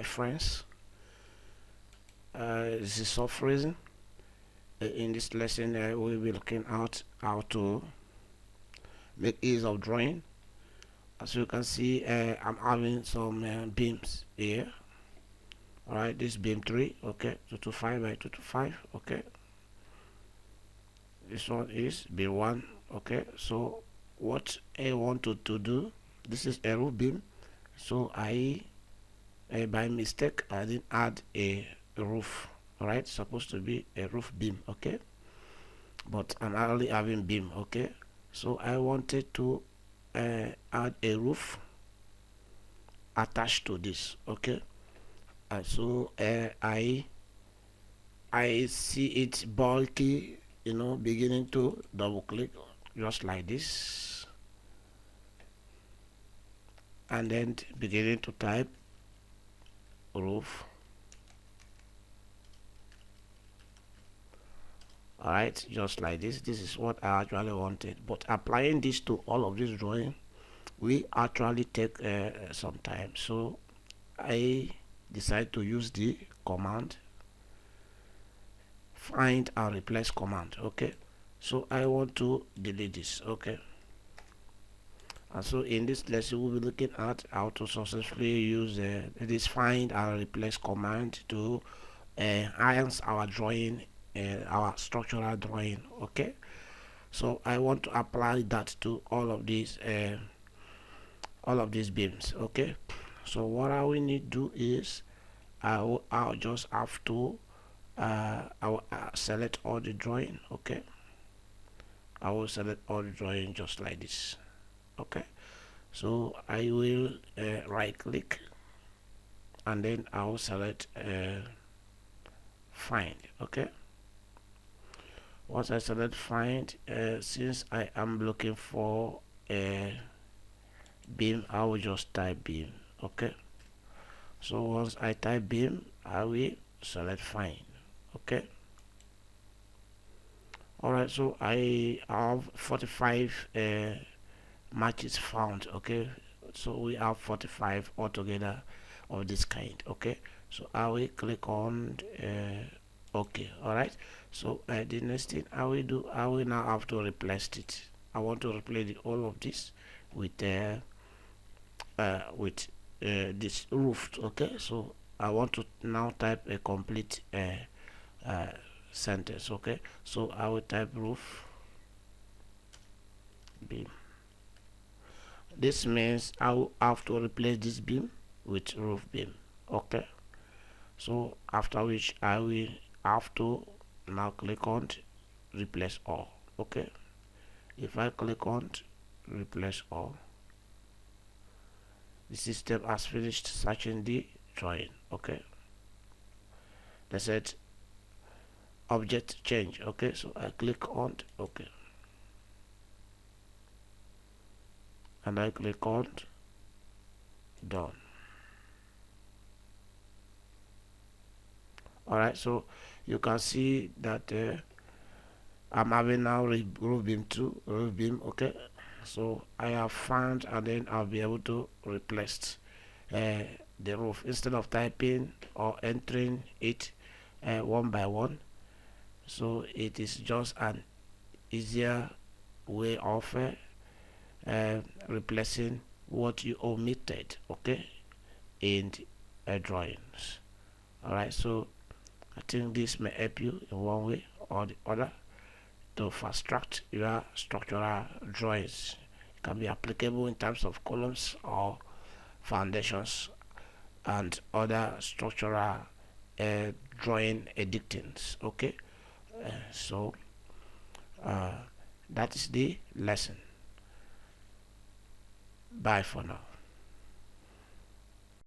Hi friends, this is soft reason. In this lesson we'll be looking at how to make ease of drawing. As you can see, I'm having some beams here. Alright, this beam 3, okay, 225 by 225, okay. This one is beam 1, okay. So what I wanted to do, this is a roof beam, so I by mistake I didn't add a roof. Alright, supposed to be a roof beam, okay, but I'm only having beam, okay. So I wanted to add a roof attached to this, okay. And so I see it bulky, beginning to double click just like this, and then beginning to type roof. Alright, just like this. This is what I actually wanted, but applying this to all of this drawing we actually take some time. So I decide to use the command find and replace command, okay. So I want to delete this, okay. And so in this lesson we'll be looking at how to successfully use this find and replace command to enhance our drawing, our structural drawing, okay. So I want to apply that to all of these beams, okay. So what I will need to do is I'll just have to I'll select all the drawing, okay. I will select all the drawing just like this, okay. So I will right click and then I will select find, okay. Once I select find, since I am looking for a beam, I will just type beam, okay. So once I type beam, I will select find, okay. Alright, so I have 45 matches found, okay. So we have 45 altogether of this kind, okay. So I will click on okay. Alright, so the next thing I will do, I will now have to replace it. I want to replace all of this with this roof, okay. So I want to now type a complete sentence, okay. So I will type roof beam. This means I will have to replace this beam with roof beam, okay. So after which I will have to now click on replace all, okay. If I click on replace all, the system has finished searching the drawing, okay. They said object change, okay. So I click on okay, and I click on done. Alright, so you can see that I'm having now roof beam 2, roof beam, okay. So I have found, and then I'll be able to replace the roof instead of typing or entering it one by one. So it is just an easier way of replacing what you omitted, okay, in drawings. Alright, so I think this may help you in one way or the other to fast track your structural drawings. It can be applicable in terms of columns or foundations and other structural drawing editings, okay. So that is the lesson. Bye for now.